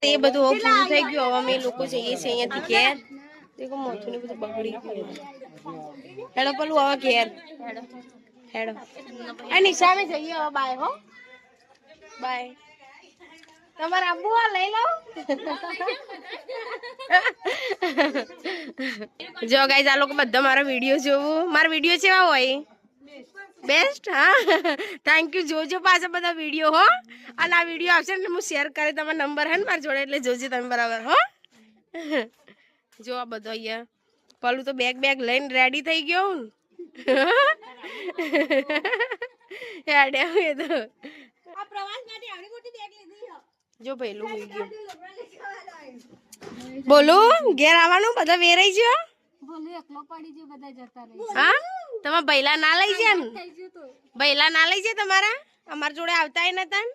એ બધું હવે પૂરું થઈ ગયું. હવે અમે લોકો જઈએ છીએ અહીંયાથી ઘેર. દેખો મોથું ને બધું બગડી ગયું. હેડો પેલું હવે ઘેર હેડો. આ નિશામે જઈએ હવે. બાય હો, બાય. તમારે આબુ આ લઈ લો. જો ગાઈસ આ લોકો બધા મારા વિડીયો જોવું. મારા વિડીયો કેવા હોય? બેસ્ટ. હા, થેન્ક યુ. જોજો પાછા બધા વિડીયો હો. અને આ વિડીયો આવશે ને હું શેર કરી તમારો નંબર હે ને મારી જોડે, એટલે જોજો તમે બરાબર હો. જો આ બધો અહીંયા પેલું તો બેગ લઈને રેડી થઈ ગયો હું. હેડે એ તો આ પ્રવાસ માટે આવડી મોટી બેગ લીધી. જો ભઈલું હોઈ ગયું. બોલો ઘેર આવવાનું બધા વેરાઈ ગયો. બોલો એકલો પડી ગયો બધા જતા રહે. હા તમે ભઈલા ના લઈ જાય ને? ભઈલા ના લઈ જાય તમારા? અમાર જોડે આવતાય નતા.